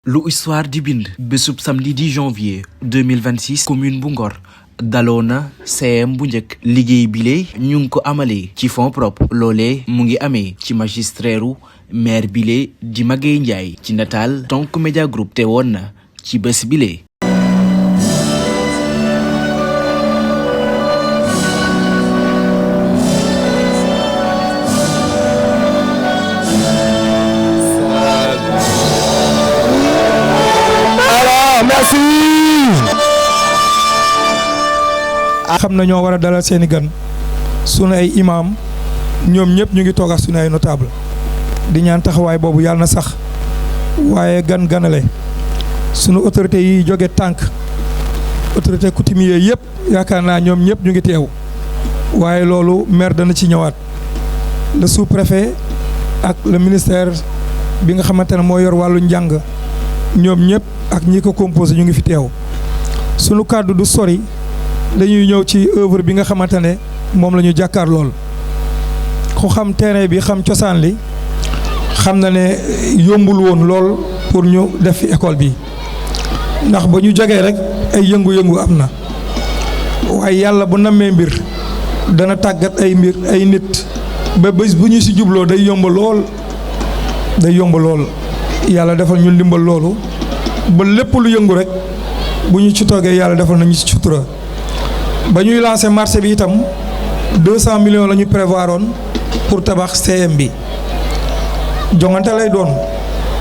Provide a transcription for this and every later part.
lu histoire di bind bésub samedi 10 janvier 2026 commune bu Ngor daloo na CM bu njëkk liggéey bile ñu ngi ko amalee ci fonds propre loolee mu ngi amee ci magistraire maire bile di Magueye Ndiaye ci nataal Tonk Media Group te woon na ci bés bile. merci. xam na ñoo war a dalal seeni gan sunu ay imam ñoom ñëpp ñu ngi toog ak sunu ay notable di ñaan taxawaay boobu yàlla na sax waaye ganale sunu autorité yi jóge tànk autorité coutumier yëpp yaakaar naa ñoom ñëpp ñu ngi teew waaye loolu maire dana ci ñëwaat le sous-préfet ak le ministère bi nga xamante ne moo yor wàllu njàng ñoom ñëpp ak ñi ko composé ñu ngi fi teew sunu kàddu du sori dañuy ñëw ci œuvre bi nga xamante ne moom la ñu jàkkaar lool ku xam terrain bi xam cosaan li xam na ne yombul woon lool pour ñu def fi école bi ndax ba ñu jógee rek ay yëngu-yëngu am na waaye yàlla bu nammee mbir dana tàggat ay mbir ay nit ba bés bu ñu si jubloo day yomb lool yàlla defal ñu ndimbal loolu ba lépp lu yëngu rek bu ñu ci toogee yàlla defal nañu ci sutura ba ñuy lancé marché bi itam 200 millions la ñu prévoiroon pour tabax CM bi jongante lay doon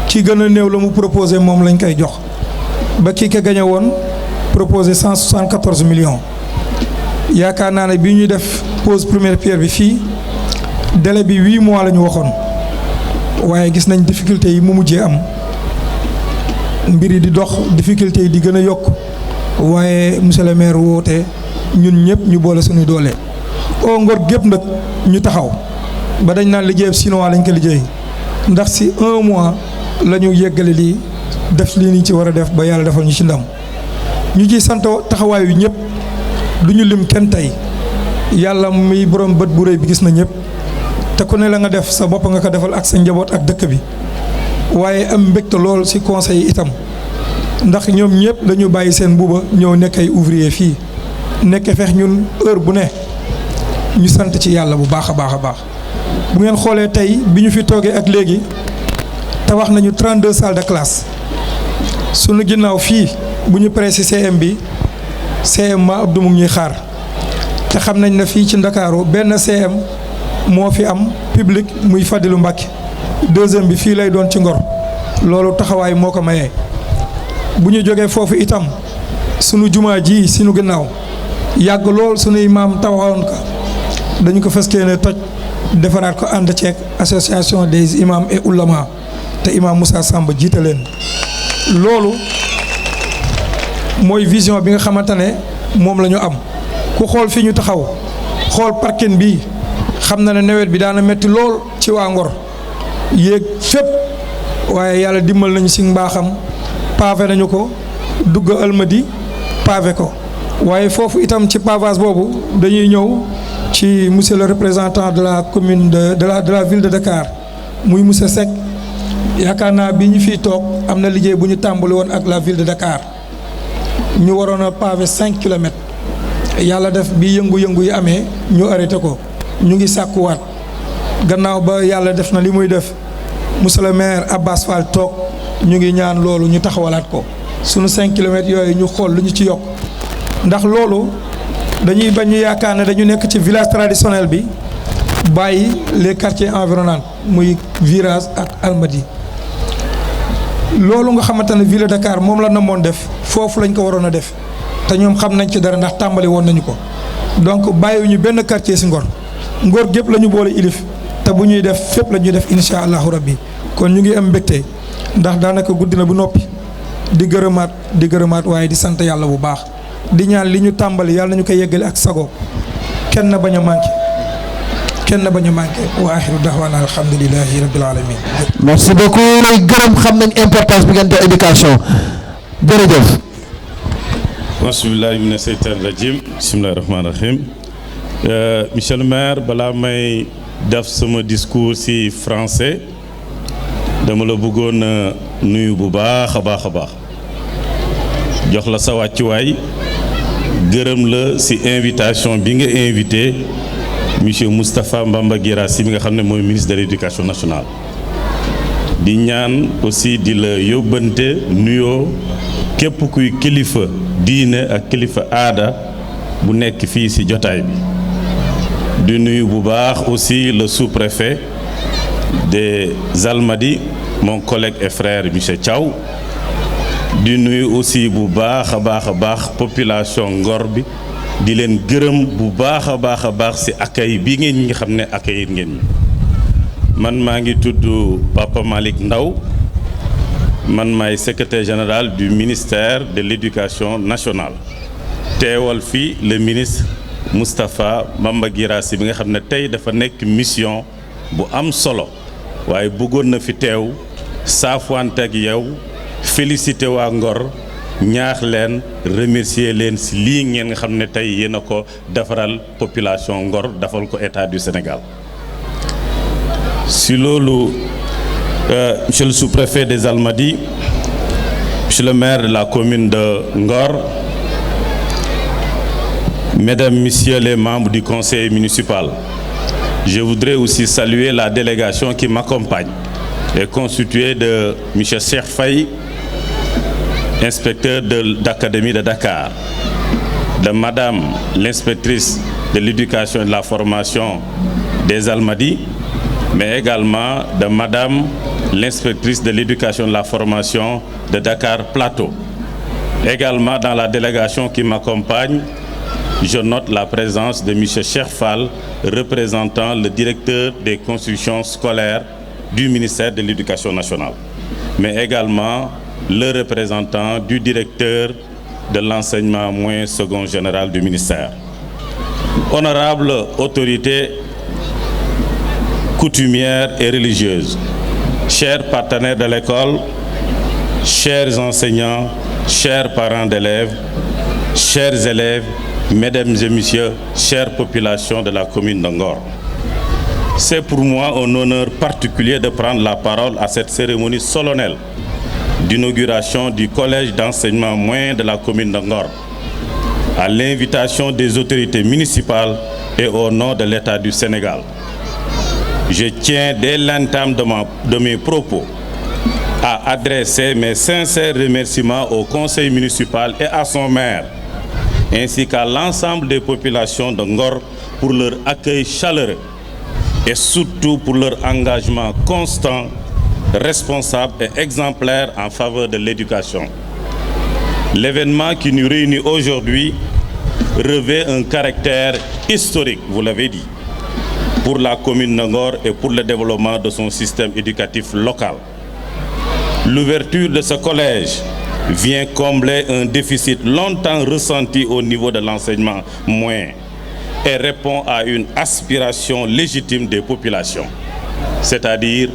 ki gën a néew la mu proposé moom lañ koy jox ba kii ko gañe woon proposé 174 millions yaakaar naa ne bi ñuy def pose première pierre bi fii délai bi 8 mois la ñu waxoon waaye gis nañ difficulté yi mu mujjee am mbir yi di dox difficulté yi di gën a yokk waaye monsieur le maire woote ñun ñëpp ñu boole suñuy doole Ngor gépp nag ñu taxaw ba dañ naan liggéey chinois lañ ko liggéey ndax si 1 mois la ñu yeggale lii def lii ni ci war a def ba yàlla defal ñu ci ndam ñu ciy sant taxawaay yu ñëpp du ñu lim kenn tey yàlla muy borom bët bu rëy bi gis na ñëpp te ku ne la nga def sa bopp nga ko defal ak sa njaboot ak dëkk bi waaye am mbégte lool ci conseil yi itam ndax ñoom ñëpp dañu bàyyi seen mbuuba ñëw nekk ay ouvrier fii nekk feex ñun heure bu ne ñu sant ci yàlla bu baax a baax a baax bu ngeen xoolee tey bi ñu fi toogee ak léegi tabax nañu 32 salles de classe sunu ginnaaw fii bu ñu paree ci CM bi CM ma Abdou mu ngi ñuy xaar te xam nañ ne fii ci Ndakaaru benn CM moo fi am public muy Fadilou Mbacké deuxième bi fii lay doon ci Ngor loolu taxawaay moo ko mayee bu ñu jógee foofu itam sunu jumaa ji sunu ginnaaw yàgg lool sunuy maam taxawoon ko dañu ko fas yéene toj defaraat ko ànd ceeg association des imams et oulémas te imam Moussa Samba jiite leen loolu mooy vision bi nga xamante ne moom la ñu am ku xool fi ñu taxaw xool parking bi xam na ne nawet bi daana metti lool ci waa Ngor yéeg fépp waaye yàlla dimbal nañu ci mbaaxam pavé nañu ko dugg Almadi pavé ko waaye foofu itam ci pavage boobu dañuy ñëw ci monsieur le représentant de la commune de la ville de Dakar muy monsieur Seck yaakaar naa bi ñu fiy toog am na liggéey bu ñu tàmbali woon ak la ville de Dakar ñu waroon a pavé 5 kilomètres yàlla def bi yëngu-yëngu yi amee ñu arrêté ko ñu ngi sàkkuwaat gannaaw ba yàlla def na li muy def monsieur le maire Abbas Fall toog ñu ngi ñaan loolu ñu taxawalaat ko sunu 5 kilomètres yooyu ñu xool lu ñu ci yokk ndax loolu dañuy bañ ñu yaakaar ne dañu nekk ci village traditionnel bi bàyyi les quartiers environnants muy virage ak Almadi loolu nga xamante ne ville de Dakar moom la namoon def foofu lañ ko waroon a def te ñoom xam nañ ci dara ndax tàmbali woon nañu ko donc bàyyiwuñu benn quartier ci Ngor gépp la ñu boole ilif te bu ñuy def fépp la ñuy def incha allahu rabbi kon ñu ngi am mbégte ndax daanaka guddi na bu noppi di gërëmaat waaye di sant yàlla bu baax di ñaan li ñu tàmbali yàlla nañu koy yeggale ak sago kenn bañ a manqué wa axiru dahwaana alhamdulillahi rabbil alamin. merci beaucoup gërëm xam nañ importance bi ngeen def éducation jërëjëf. bismillahi mina seytaani rajim bismillahi rahmaani rahim monsieur le maire balaa may def sama discours ci français dama la bëggoon nuyu bu baax a baax jox la sa wàccuwaay gërëm la ci invitation bi nga invité monsieur Moustapha Bamba Guirassy mi nga xam ne mooy ministre de l'éducation nationale di ñaan aussi di la yóbbante nuyoo képp kuy kilifa diine ak kilifa aada bu nekk fii ci jotaay bi di nuyu bu baax aussi le sous-préfet des Almadies mon collègue et frère monsieur Thiaw di nuyu aussi bu baax a baax population Ngor bi di leen gërëm bu baax a baax ci accueil bi ngeen ñi xam ne accueillir ngeen man maa ngi tudd Papa Malick Ndaw man maay secrétaire général du ministère de l'éducation nationale teewal fii le ministre Moustapha Bamba Guirassy bi nga xam ne tey dafa nekk mission bu am solo waaye bëggoon na fi teew saafwante ak yow félicité waa Ngor ñaax leen remercier leen ci lii ngeen nga xam ne tey yéen a ko defaral population Ngor defal ko état du Sénégal si loolu monsieur le sous-préfet des Almadies monsieur le maire de la commune de Ngor mesdames, messieurs les membres du conseil municipal, je voudrais aussi saluer la délégation qui m'accompagne est constituée de M. Cheikh Faye, inspecteur d'académie de Dakar, de Madame l'inspectrice de l'éducation et de la formation des Almadies, mais également de Madame l'inspectrice de l'éducation et de la formation de Dakar Plateau. Également dans la délégation qui m'accompagne, je note la présence de M. Cheikh Fall, représentant le directeur des constructions scolaires du ministère de l'Éducation nationale, mais également le représentant du directeur de l'enseignement moyen second général du ministère. Honorables autorités coutumières et religieuses, chers partenaires de l'école, chers enseignants, chers parents d'élèves, chers élèves, mesdames et messieurs, chères populations de la commune de Ngor. C'est pour moi un honneur particulier de prendre la parole à cette cérémonie solennelle d'inauguration du collège d'enseignement moyen de la commune de Ngor, à l'invitation des autorités municipales et au nom de l'État du Sénégal. Je tiens dès l'entame de mes propos à adresser mes sincères remerciements au conseil municipal et à son maire, ainsi qu'à l'ensemble des populations de Ngor pour leur accueil chaleureux et surtout pour leur engagement constant, responsable et exemplaire en faveur de l'éducation. L'événement qui nous réunit aujourd'hui revêt un caractère historique, vous l'avez dit, pour la commune de Ngor et pour le développement de son système éducatif local. L'ouverture de ce collège vient combler un déficit longtemps ressenti au niveau de l'enseignement moyen et répond à une aspiration légitime des populations, c'est-à-dire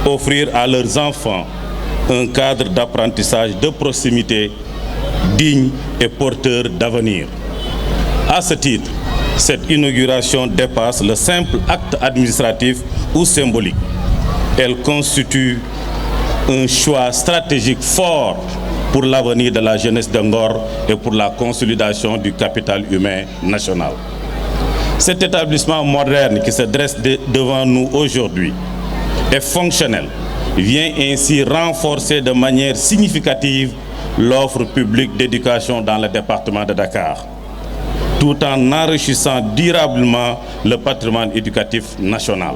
offrir à leurs enfants un cadre d'apprentissage de proximité digne et porteur d'avenir. À ce titre, cette inauguration dépasse le simple acte administratif ou symbolique. Elle constitue un choix stratégique fort pour l'avenir de la jeunesse de Ngor et pour la consolidation du capital humain national. Cet établissement moderne qui se dresse devant nous aujourd'hui est fonctionnel, vient ainsi renforcer de manière significative l'offre publique d'éducation dans le département de Dakar, tout en enrichissant durablement le patrimoine éducatif national.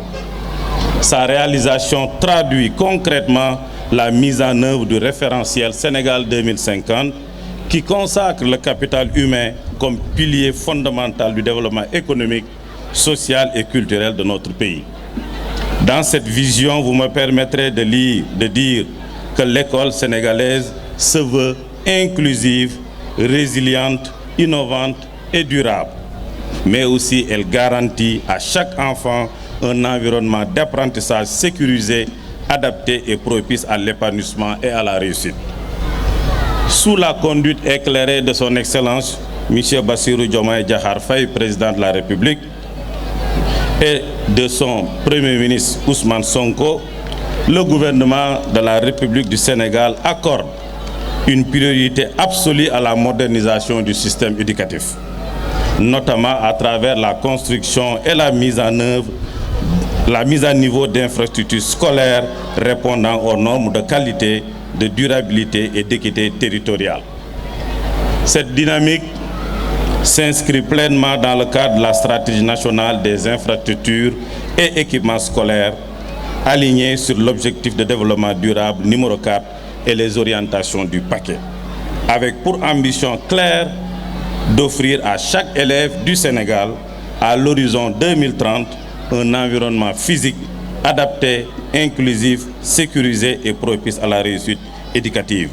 Sa réalisation traduit concrètement la mise en œuvre du référentiel Sénégal 2050 qui consacre le capital humain comme pilier fondamental du développement économique, social et culturel de notre pays. Dans cette vision, vous me permettrez de dire que l'école sénégalaise se veut inclusive, résiliente, innovante et durable. Mais aussi, elle garantit à chaque enfant un environnement d'apprentissage sécurisé, adapté et propice à l'épanouissement et à la réussite. Sous la conduite éclairée de son Excellence, M. Bassirou Diomaye Diakhar Faye, président de la République, et de son Premier ministre Ousmane Sonko, le gouvernement de la République du Sénégal accorde une priorité absolue à la modernisation du système éducatif, notamment à travers la construction et la mise à niveau d'infrastructures scolaires répondant aux normes de qualité, de durabilité et d'équité territoriale. Cette dynamique s'inscrit pleinement dans le cadre de la stratégie nationale des infrastructures et équipements scolaires, alignée sur l'objectif de développement durable numéro 4 et les orientations du paquet, avec pour ambition claire d'offrir à chaque élève du Sénégal, à l'horizon 2030, un environnement physique adapté, inclusif, sécurisé et propice à la réussite éducative.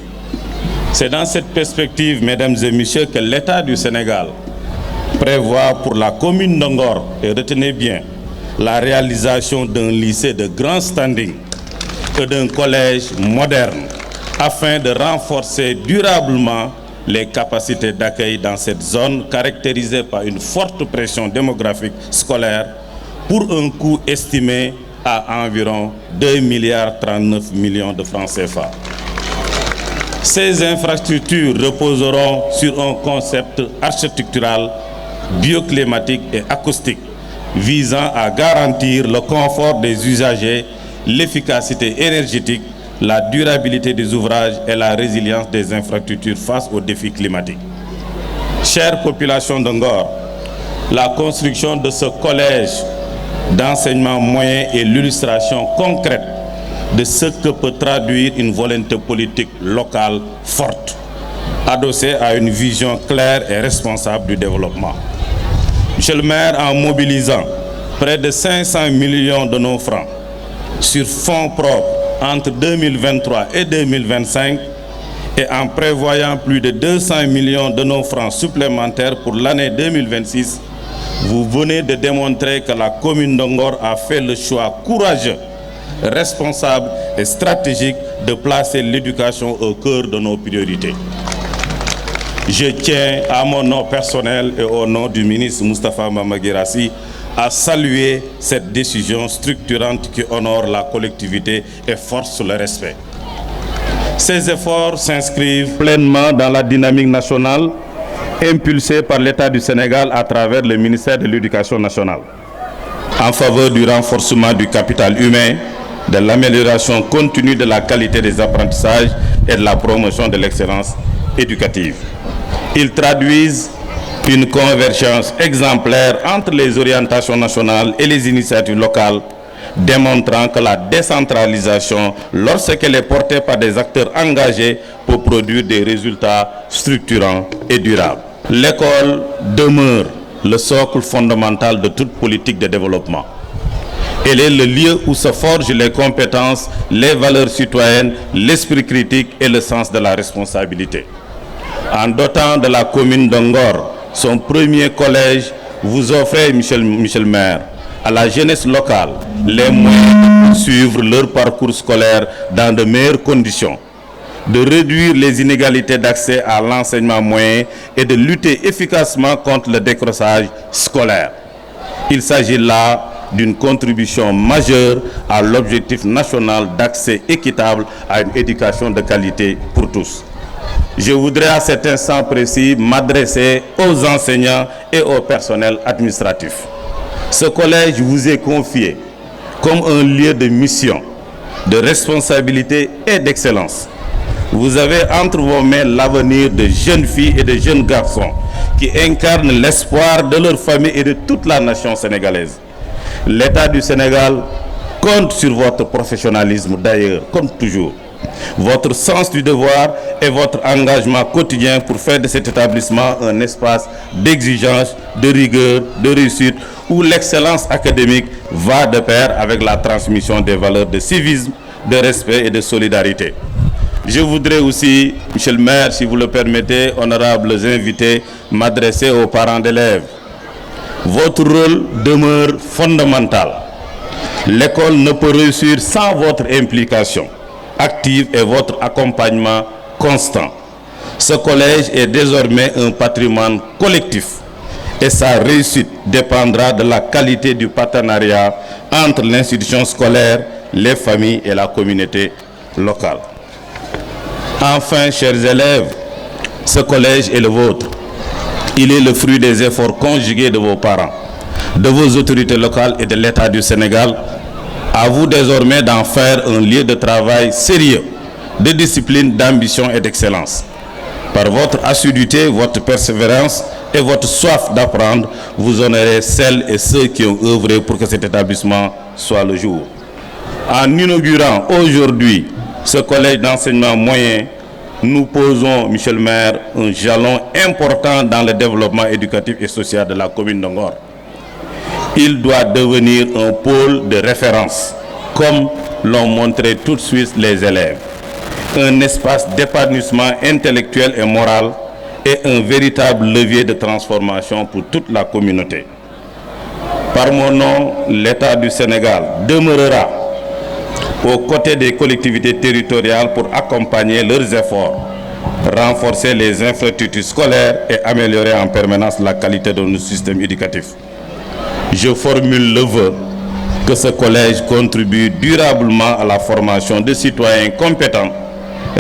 C'est dans cette perspective, mesdames et messieurs, que l'État du Sénégal prévoit pour la commune de Ngor, et retenez bien, la réalisation d'un lycée de grand standing et d'un collège moderne afin de renforcer durablement les capacités d'accueil dans cette zone caractérisée par une forte pression démographique scolaire pour un coût estimé à environ 2,39 milliards de francs CFA. Ces infrastructures reposeront sur un concept architectural, bioclimatique et acoustique visant à garantir le confort des usagers, l'efficacité énergétique, la durabilité des ouvrages et la résilience des infrastructures face aux défis climatiques. Chère population de Ngor, la construction de ce collège d'enseignement moyen est l'illustration concrète de ce que peut traduire une volonté politique locale forte, adossée à une vision claire et responsable du développement. Monsieur le maire, en mobilisant près de 500 millions de nos francs sur fonds propres entre 2023 et 2025 et en prévoyant plus de 200 millions de nos francs supplémentaires pour l'année 2026, vous venez de démontrer que la commune de Ngor a fait le choix courageux, responsable et stratégique de placer l'éducation au cœur de nos priorités. Je tiens, à mon nom personnel et au nom du ministre Moustapha Mama Guirassy, à saluer cette décision structurante qui honore la collectivité et force le respect. Ces efforts s'inscrivent pleinement dans la dynamique nationale impulsée par l'État du Sénégal à travers le ministère de l'Éducation nationale, en faveur du renforcement du capital humain, de l'amélioration continue de la qualité des apprentissages et de la promotion de l'excellence éducative. Ils traduisent une convergence exemplaire entre les orientations nationales et les initiatives locales, démontrant que la décentralisation, lorsqu'elle est portée par des acteurs engagés, peut produire des résultats structurants et durables. L'école demeure le socle fondamental de toute politique de développement. Elle est le lieu où se forgent les compétences, les valeurs citoyennes, l'esprit critique et le sens de la responsabilité. En dotant de la commune de Ngor son premier collège, vous offrez, monsieur le maire, à la jeunesse locale les moyens de suivre leur parcours scolaire dans de meilleures conditions, de réduire les inégalités d'accès à l'enseignement moyen et de lutter efficacement contre le décrochage scolaire. Il s'agit là d'une contribution majeure à l'objectif national d'accès équitable à une éducation de qualité pour tous. Je voudrais à cet instant précis m'adresser aux enseignants et au personnel administratif. Ce collège vous est confié comme un lieu de mission, de responsabilité et d'excellence. Vous avez entre vos mains l'avenir de jeunes filles et de jeunes garçons qui incarnent l'espoir de leur famille et de toute la nation sénégalaise. L'État du Sénégal compte sur votre professionnalisme d'ailleurs, comme toujours, votre sens du devoir et votre engagement quotidien pour faire de cet établissement un espace d'exigence, de rigueur, de réussite, où l'excellence académique va de pair avec la transmission des valeurs de civisme, de respect et de solidarité. Je voudrais aussi, monsieur le maire, si vous le permettez, honorables invités, m'adresser aux parents d'élèves. Votre rôle demeure fondamental. L'école ne peut réussir sans votre implication active et votre accompagnement constant. Ce collège est désormais un patrimoine collectif et sa réussite dépendra de la qualité du partenariat entre l'institution scolaire, les familles et la communauté locale. Enfin, chers élèves, ce collège est le vôtre. Il est le fruit des efforts conjugués de vos parents, de vos autorités locales et de l'État du Sénégal. À vous désormais d'en faire un lieu de travail sérieux, de discipline, d'ambition et d'excellence. Par votre assiduité, votre persévérance et votre soif d'apprendre, vous honorez celles et ceux qui ont œuvré pour que cet établissement soit le jour. En inaugurant aujourd'hui ce collège d'enseignement moyen, nous posons, monsieur le maire, un jalon important dans le développement éducatif et social de la commune de Ngor. Il doit devenir un pôle de référence, comme l'ont montré tout de suite les élèves. Un espace d'épanouissement intellectuel et moral et un véritable levier de transformation pour toute la communauté. Par mon nom, l'État du Sénégal demeurera aux côtés des collectivités territoriales pour accompagner leurs efforts, renforcer les infrastructures scolaires et améliorer en permanence la qualité de nos systèmes éducatifs. Je formule le vœu que ce collège contribue durablement à la formation de citoyens compétents,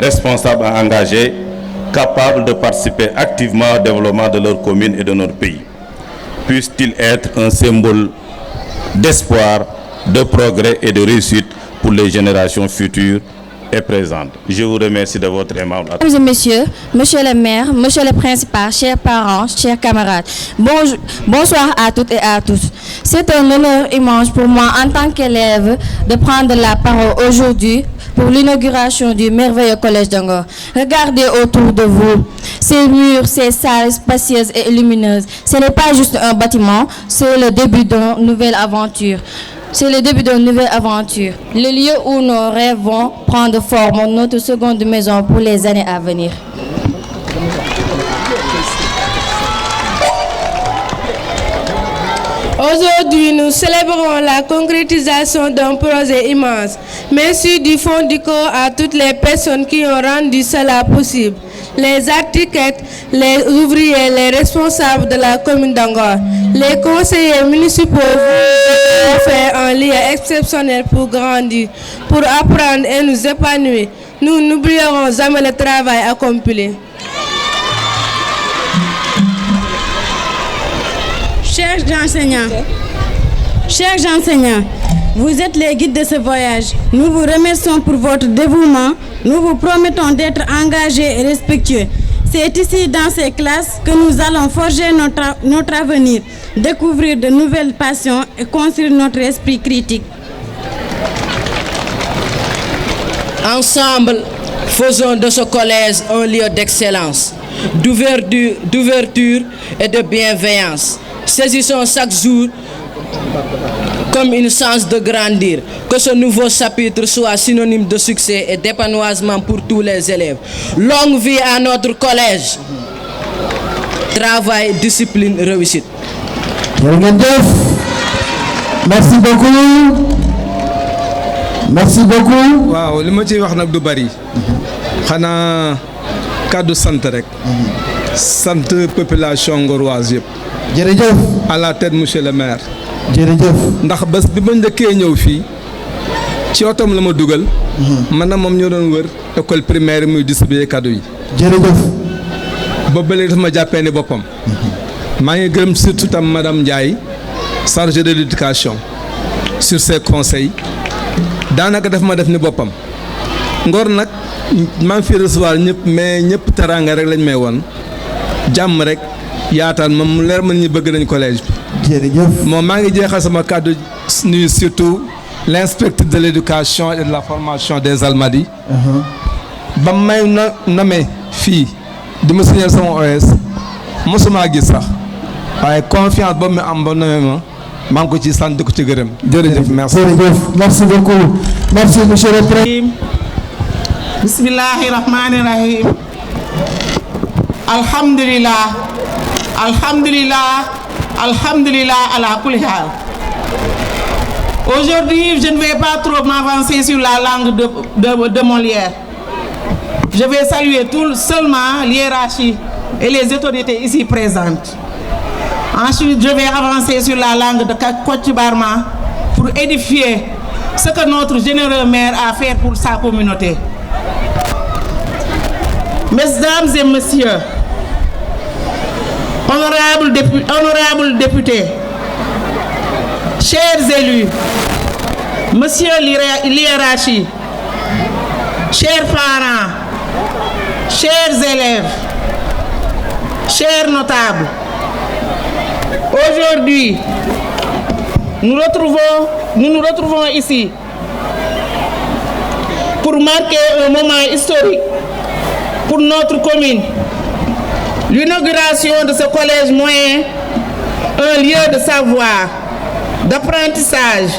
responsables et engagés, capables de participer activement au développement de leur commune et de notre pays. Puisse-t-il être un symbole d'espoir, de progrès et de réussite pour les générations futures et présentes. Je vous remercie de votre aimable attention. Mesdames et messieurs, monsieur le maire, monsieur le principal, chers parents, chers camarades, bonsoir à toutes et à tous. C'est un honneur immense pour moi en tant qu'élève de prendre la parole aujourd'hui pour l'inauguration du merveilleux collège de Ngor. Regardez autour de vous, ces murs, ces salles spacieuses et lumineuses. Ce n'est pas juste un bâtiment, c'est le début d'une nouvelle aventure. C'est le début d'une nouvelle aventure. Le lieu où nos rêves vont prendre forme, notre seconde maison pour les années à venir. Aujourd'hui, nous célébrons la concrétisation d'un projet immense. Merci du fond du cœur à toutes les personnes qui ont rendu cela possible. Les architectes, les ouvriers, les responsables de la commune d'Angor, les conseillers municipaux ont fait un lien exceptionnel pour grandir, pour apprendre et nous épanouir. Nous n'oublierons jamais le travail accompli. Chers enseignants, vous êtes les guides de ce voyage. Nous vous remercions pour votre dévouement. Nous vous promettons d'être engagés et respectueux. C'est ici, dans ces classes, que nous allons forger notre avenir, découvrir de nouvelles passions et construire notre esprit critique. Ensemble, faisons de ce collège un lieu d'excellence, d'ouverture et de bienveillance. Saisissons chaque jour comme une chance de grandir. Que ce nouveau chapitre soit synonyme de succès et d'épanouissement pour tous les élèves. Longue vie à notre collège. Travail, discipline, réussite. Merci beaucoup. Merci beaucoup. waaw li ma ciy wax nag du bari xanaa kàddu sant rek sant population ngoroise yëpp. jërëjëf. à la tête monsieur le maire. jërëjëf. ndax bés bi ma njëkkee ñëw fii ci otom la ma dugal. man na moom ñoo doon wër école primaire muy distribuer cadeau yi. jërëjëf. boobu ba léegi dafa ma jàppee ni boppam. maa ngi gërëm surtout tam madame Ndiaye chargée de l'éducation sur ses conseils daanaka daf ma def ni boppam. Ngor nag maa ngi fi recevoir ñëpp mais ñëpp teraanga rek lañ may woon jàmm rek yaataan moom mu leer man ñi bëgg nañ collège bi. jërëjëf. moom maa ngi jeexal sama kàddu nuyu surtout l'inspecteur de l'éducation et de la formation des Almadies. ba may namee fii di ma signer sama OS mosuma gis sax waaye confiance boobu mu am ba namee ma maa ngi ko ci sant di ko ci gërëm jërëjëf merci. jërëjëf merci beaucoup. merci monsieur le président. Bismillahi rahmani rahim. Alhamdulillah. Alhamdulillah. Alhamdulillah ala kulli hal. Aujourd'hui, je ne vais pas trop m'avancer sur la langue de Molière. Je vais saluer seulement l'hiérarchie et les autorités ici présentes. Ensuite, je vais avancer sur la langue de Kocc Barma pour édifier ce que notre généreux maire a fait pour sa communauté. Mesdames et messieurs, honorables députés, chers élus, monsieur l'hiérarchie, chers parents, chers élèves, chers notables, aujourd'hui, nous nous retrouvons ici pour marquer un moment historique pour notre commune, l'inauguration de ce collège moyen, un lieu de savoir, d'apprentissage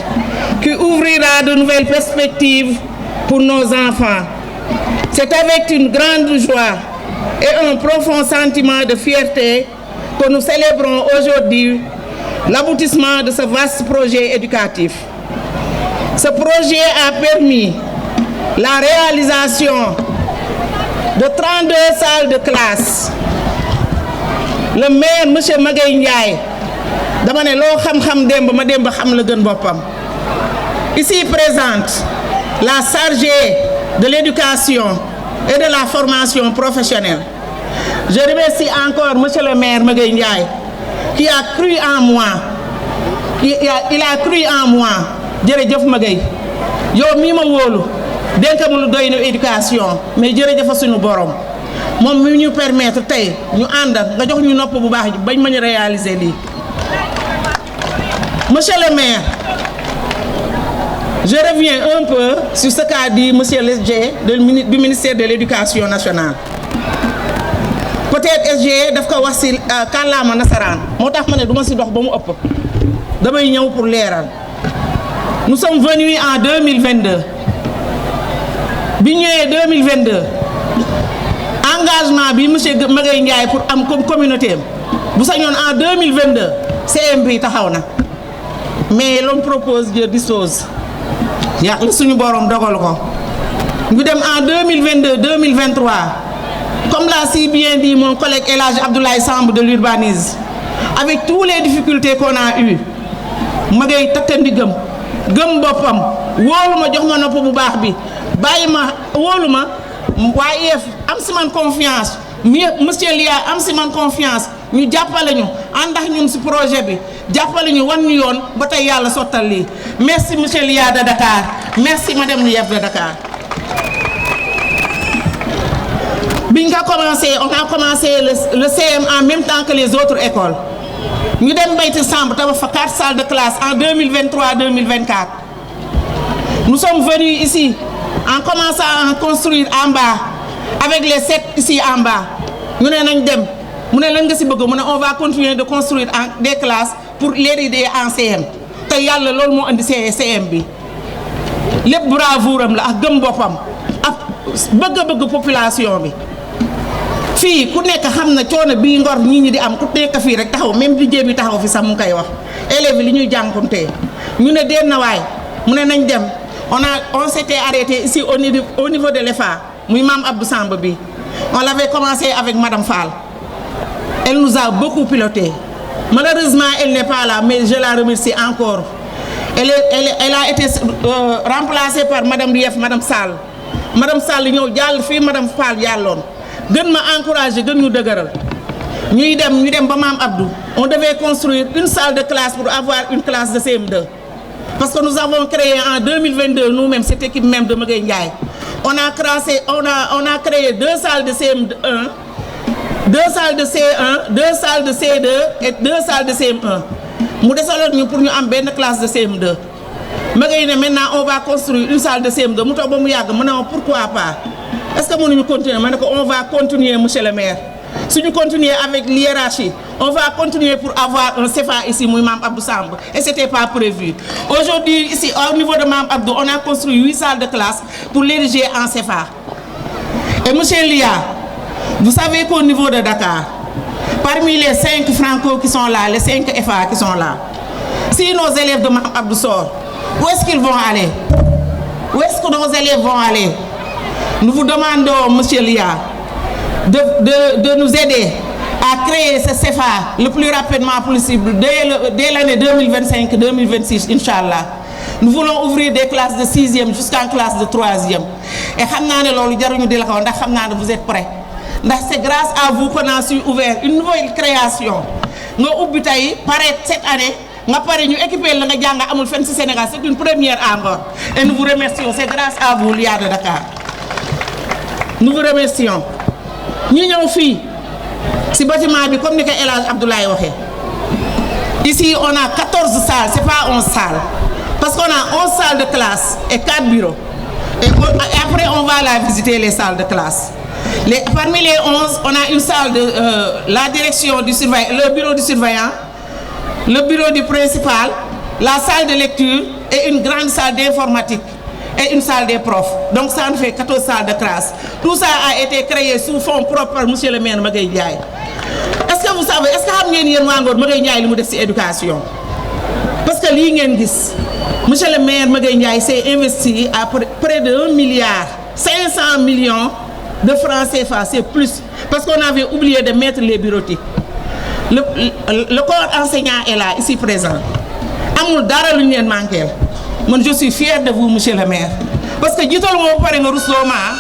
qui ouvrira de nouvelles perspectives pour nos enfants. C'est avec une grande joie et un profond sentiment de fierté que nous célébrons aujourd'hui l'aboutissement de ce vaste projet éducatif. Ce projet a permis la réalisation de 32 salles de classe. Le maire, M. Magaye Ndiaye, dama ne loo xam-xam démb ma démb xam la gën boppam. Ici présente, la chargée de l'éducation et de la formation professionnelle. Je remercie encore M. le maire Magaye Ndiaye qui a cru en moi. Il a cru en moi. Jërëjëf Magaye yow mii ma wóolu dénk ma lu doy na éducation mais jërëjëf suñu borom moom mi ñu permettre tey ñu ànd nga jox ñu nopp bu baax ji bañ mën a réaliser lii. Monsieur le maire, je reviens un peu sur ce qu'a dit monsieur l'SG du ministère de l'Éducation nationale. Peut-être SG daf ko wax ci kàllaama nasaraan moo tax ma ne du ma ci dox ba mu ëpp damay ñëw pour leeral. Nous sommes venus en 2022. Bi ñëwee 2022 engagement bi monsieur Magaye Ndiaye pour am comme communauté bu sañoon en 2022 CM bi taxaw na mais l'on propose Dieu dispose yàlla suñu borom dogal ko ñu dem en 2022 2023 comme l'a si bien dit mon collègue El Hadj Abdoulaye Samb de l'urbanisme avec toutes les difficultés qu'on a eues Magaye tattandi gëm boppam wóolu ma jox ma nopp bu baax bi bàyyi ma wóolu ma waaye am si man confiance monsieur Lia am si man confiance ñu jàppale ñu ànd ak ñun si projet bi jàppale ñu wan ñu yoon ba tey yàlla sottal lii. Merci monsieur Lia de Dakar, merci madame Lief de Dakar. Biñ nga commencé, on a commencé le CM en même temps que les autres écoles. Nous avons fait 4 salles de classe en 2023-2024. Nous sommes venus ici en commençant à construire en bas, avec les 7 ici en bas. Nous on va continuer de construire des classes pour les aider en CM. C'est ce qui est CM. Les bravoures, la population. Fii ku nekk xam na coono bii Ngor ñii ñi di am ku nekk fii rek taxaw même di jéem bi taxaw fi sax mu ngi koy wax élèves li ñuy jànkuwantee ñu ne deen na waay mu ne nañ dem on s'était arrêté ici au niveau de l'EFA muy Mame Abdou Samb bi on l'avait commencé avec Madame Fall. Elle nous a beaucoup piloté. Malheureusement elle n'est pas là mais je la remercie encore. Elle a été remplacée par Madame Lief, Madame Sall. Madame Sall ñëw jàll fii Madame Fall jàlloon. Gën ma encourager gën ñu dëgëral ñuy dem ba Mame Abdou on devait construire une salle de classe pour avoir une classe de CM2 parce que nous avons créé en 2022 nous-mêmes cette équipe même de Magaye Ndiaye on a créé 2 salles de CM1 2 salles de C1 2 salles de C2 et 2 salles de CM1 mu desaloon ñu pour ñu am benn classe de CM2 Magaye ne maintenant on va construire une salle de CM2 mu toog ba mu yàgg mu ne pourquoi pas. Est-ce que nous continuons? On va continuer, monsieur le maire. Si nous continuons avec l'hiérarchie, on va continuer pour avoir un CFA ici, Mame Abdou Samb. Et ce n'était pas prévu. Aujourd'hui, ici, au niveau de Mame Abdou, on a construit 8 salles de classe pour l'ériger en CFA. Et monsieur Lia, vous savez qu'au niveau de Dakar, parmi les 5 franco qui sont là, les 5 FA qui sont là, si nos élèves de Mame Abdou sortent, où est-ce qu'ils vont aller? Où est-ce que nos élèves vont aller? Nous vous demandons, monsieur Lia, de nous aider à créer ce CFA le plus rapidement possible dès l'année 2025-2026, Inch'Allah. nous voulons ouvrir des classes de 6e jusqu'en classe de 3e et xam naa ne loolu jaruñu di la ko ndax xam naa ne vous êtes prêts ndax c'est grâce à vous qu'on a su ouvrir une nouvelle création nga ubbi tey pare cette année nga pare ñu équiper la nga jàng amul fenn ci Sénégal c'est une première encore et nous vous remercions c'est grâce à vous l'IA de Dakar nous vous remercions ñu ñëw fii ci bâtiment bi comme ni ko El Hadj Abdoulaye waxee ici on a 14 salles c'est pas 11 salles parce qu'on a 11 salles de classe et 4 bureaux et après on va la visiter les salles de classe parmi les 11 on a une salle de la direction du surveillant, le bureau du surveillant, le bureau du principal, la salle de lecture et une grande salle d'informatique et une salle des profs. Donc ça en fait 14 salles de classe. Tout ça a été créé sous fonds propres par monsieur le maire Magaye Ndiaye. Est-ce que vous savez, est-ce que xam ngeen yéen waa Ngor Magaye Ndiaye li mu def ci éducation? Parce que lii ngeen gis monsieur le maire Magaye Ndiaye s'est investi à près de 1,5 milliard de francs CFA, c'est plus parce qu'on avait oublié de mettre les bureautiques. Le corps enseignant est là, ici présent. Amul dara lu ñu leen manqué. Man je suis fier de vous monsieur le maire parce que jiital moo pare nga rusloo ma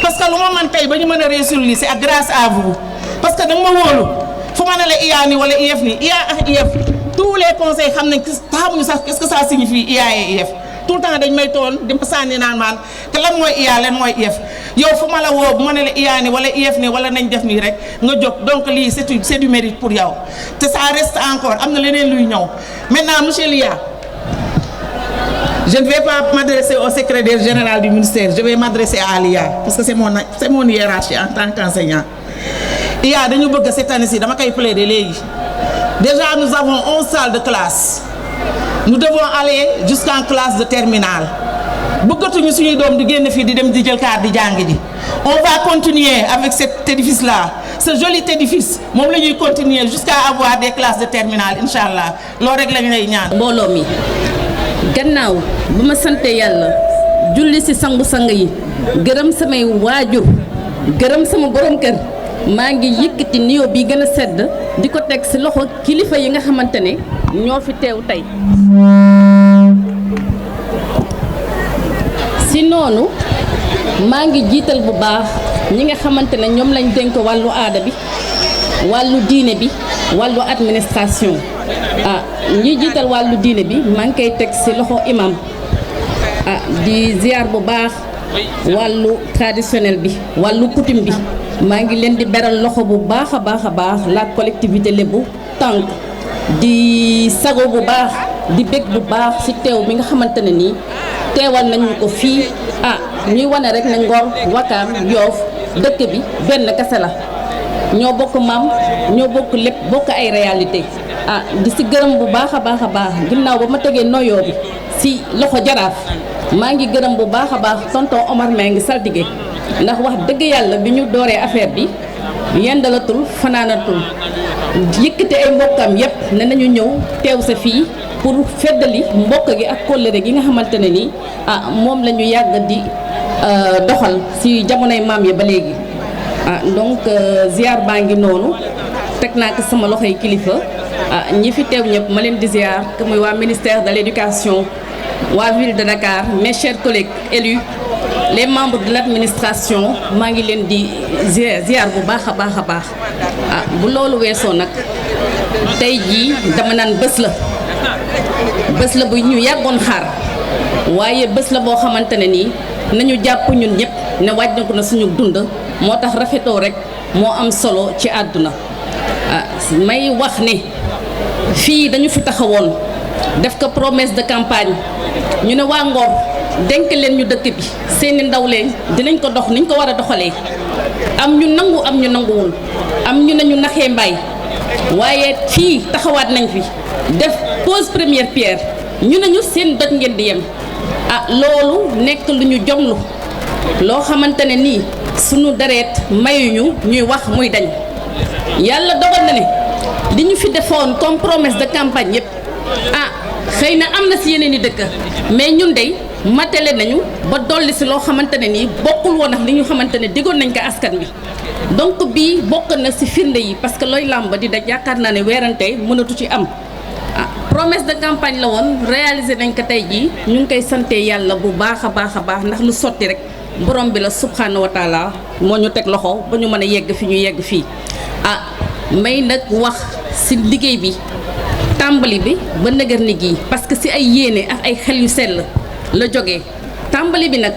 parce que lu ma man tey ba ñu mën a réussir lii c'est grâce à vous parce que da nga ma wóolu fu ma ne la IA ni wala IF ni IA ak IF tous les conseils xam nañ xamuñu sax qu'est-ce que ça signifie IA et IF tout le temps dañ may toon di ma sànni naan maan te lan mooy IA lan mooy IF yow fu ma la woo bu ma ne la IA ni wala IF ni wala nañ def nii rek nga jóg donc lii c'est du mérite pour yow te ça reste encore am na leneen luy ñëw maintenant monsieur Lia je ne vais pas m'adresser au secrétaire général du ministère, je vais m'adresser à l'IA parce que c'est mon hiérarchie en tant qu'enseignant. IA dañu bëgg cette année-ci dama koy plaider léegi. Déjà nous avons 11 salles de classe. Nous devons aller jusqu'en classe de terminale. Bëggatuñu suñuy doom di génn fii di dem di jël carte di jàng ji. On va continuer avec cet édifice-là. Ce joli édifice moom la ñuy continuer jusqu'à avoir des classes de terminale inchallah. Loolu rek la ñu lay ñaan. Mbooloo mi gannaaw bu ma sante yàlla julli ci sangu-sang yi gërëm samay waajur gërëm sama borom kër maa ngi yëkkati nuyoo bi gën a sedd di ko teg ci loxo kilifa yi nga xamante ne ñoo fi teew tey ci noonu maa ngi jiital bu baax ñi nga xamante ne ñoom lañ dénk wàllu aada bi wàllu diine bi wàllu administration ñi jiital wàllu diine bi maa ngi koy teg ci loxo imam di ziar bu baax wàllu traditionnel bi wàllu coutume bi maa ngi leen di beral loxo bu baax a baax a baax la collectivité lébu tànk di sago bu baax di bég bu baax ci teew bi nga xamante ne nii teewal nañu ko fii ñuy wane rek ne Ngor Wakaam Yoof dëkk bi benn kese la ñoo bokk maam ñoo bokk lépp bokk ay réalité di ci gërëm bu baax a baax a baax ginnaaw ba ma tegee noyoo bi ci loxo jaraaf maa ngi gërëm bu baax a baax tonton Omar Mbengue saltige ndax wax dëgg yàlla bi ñu dooree affaire bi yendalatul fanaanatul yëkkate ay mbokkam yépp ne nañu ñëw teew sa fii pour feddali mbokk gi ak kóllëre gi nga xamante ne nii moom la ñu yàgg di doxal ci jamonoy maam yi ba léegi donc ziar baa ngi noonu teg naa ko sama loxoy kilifa ñi fi teew ñëpp ma leen di ziar que muy waa ministère de l'éducation waa ville de Dakar mes chers collègues élus les membres de l'administration maa ngi leen di ziar bu baax a baax a baax bu loolu weesoo nag tey jii dama naan bés la bu ñu yàggoon xaar waaye bés la boo xamante ne nii nañu jàpp ñun ñëpp ne wàññeeku na suñu dund moo tax rafetoo rek moo am solo ci àdduna may wax ne fii dañu fi taxawoon def ko promesse de campagne ñu ne waa Ngor dénk leen ñu dëkk bi seeni ndaw leen dinañ ko dox niñ ko war a doxalee am ñu nangu am ñu nanguwul am ñu nañu naxee mbaay waaye fii taxawaat nañ fi def pose première pierre ñu nañu seen doj ngeen di yem loolu nekk lu ñu jomlu loo xamante ne nii sunu dareet mayuñu ñuy wax muy dañ yàlla dogal na ne li ñu fi defoon comme promesse de campagne yëpp xëy na am na ci yeneen i dëkk mais ñun dey matale nañu ba dolli ci loo xamante ne nii bokkul woon ak li ñu xamante ne diggoon nañ ko askan wi donc bii bokk na ci firnde yi parce que looy làmb di daj yaakaar naa ne weerante mënatu ci am promesse de campagne la woon réalisé nañ ko tey jii ñu ngi koy sante yàlla bu baax a baax ndax lu sotti rek borom bi la subhanahu wa taala moo ñu teg loxo ba ñu mën a yegg fi ñu yegg fii may nag wax ci liggéey bi tàmbali bi ba nëgër ni gii parce que ci ay yéene ak ay xel yu sell la jógee tàmbali bi nag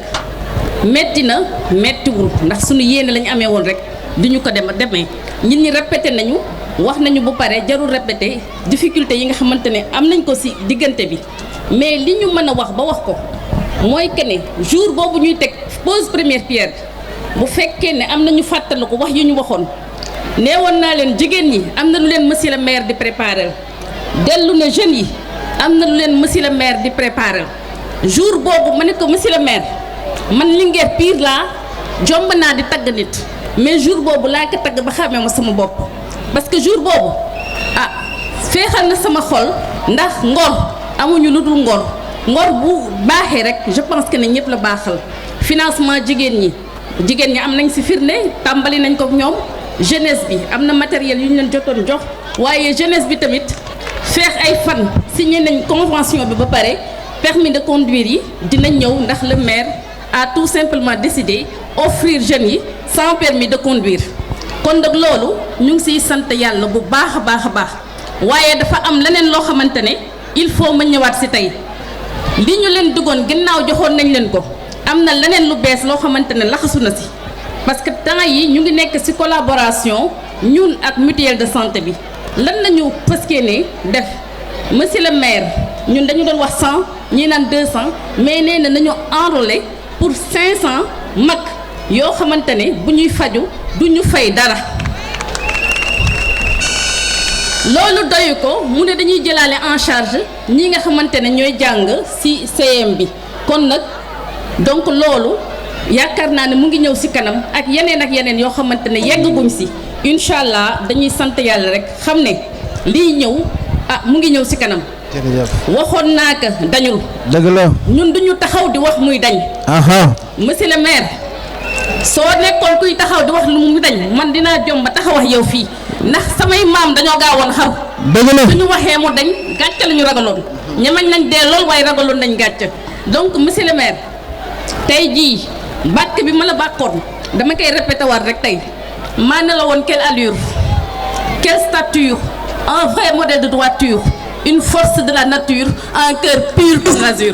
metti na mettiwul ndax suñu yéene lañu amee woon rek duñu ko demee nit ñi répété nañu wax nañu bu pare jarul répété difficulté yi nga xamante ne am nañ ko ci diggante bi mais li ñu mën a wax ba wax ko mooy que ne jour boobu ñuy teg pose première pierre bu fekkee ne am nañu fàttaliku wax yu ñu waxoon neewoon naa leen jigéen ñi am na lu leen monsieur le maire di préparer dellu na jeunes yi am na lu leen monsieur le maire di préparer jour boobu ma ne ko monsieur le maire man Linguère pire laa jomb naa di tagg nit mais jour boobu laa ko tagg ba xamee ma sama bopp parce que jour boobu féexal na sama xol ndax ngor amuñu lu dul ngor bu baaxee rek je pense que ne ñëpp la baaxal financement jigéen ñi am nañ ci firnde tàmbali nañ ko ñoom jeunesse bi am na matériel yu ñu leen jotoon jox waaye jeunesse bi tamit feex ay fan signé nañ convention bi ba pare permis de conduire yi dinañ ñëw ndax le maire a tout simplement décidé offrir jeunes yi sans permis de conduire kon nag loolu ñu ngi ciy sant yàlla bu baax a baax waaye dafa am leneen loo xamante ne il faut ma ñëwaat ci tey li ñu leen duggoon ginnaaw joxoon nañ leen ko am na leneen lu bees loo xamante ne laxasu na ci parce que temps yi ñu ngi nekk ci collaboration ñun ak mutuelle de santé bi lan lañu fëskee ne def monsieur le maire ñun dañu doon wax 100 ñii naan 200 mais nee na nañu enrôler pour 500 mag yoo xamante ne bu ñuy faju du ñu fay dara loolu doyu ko mu ne dañuy jëlaale en charge ñi nga xamante ne ñooy jàng ci CM bi kon nag donc loolu yaakaar naa ne mu ngi ñëw ci kanam ak yeneen yoo xamante ne yeggaguñ ci incha allah dañuy sant yàlla rek xam ne lii ñëw mu ngi ñëw ci kanam. waxoon naa ko dañul. dëgg la ñun duñu taxaw di wax muy dañ. monsieur le maire soo nekkoon kuy taxaw di wax lu mu dañ man dinaa jom ba taxaw wax yow fii ndax samay maam dañoo gaawoon xaru. dëgg la suñu waxee mu dañ gàcce la ñu ragaloon ñemañ nañ dee lool waaye ragaloon nañ gàcce donc monsieur le maire tey jii bàkk bi ma la bàkkoon dama koy répété waat rek tey maa ne la woon quelle allure quelle stature un vrai modèle de droiture une force de la nature un cœur pur comme l'azur.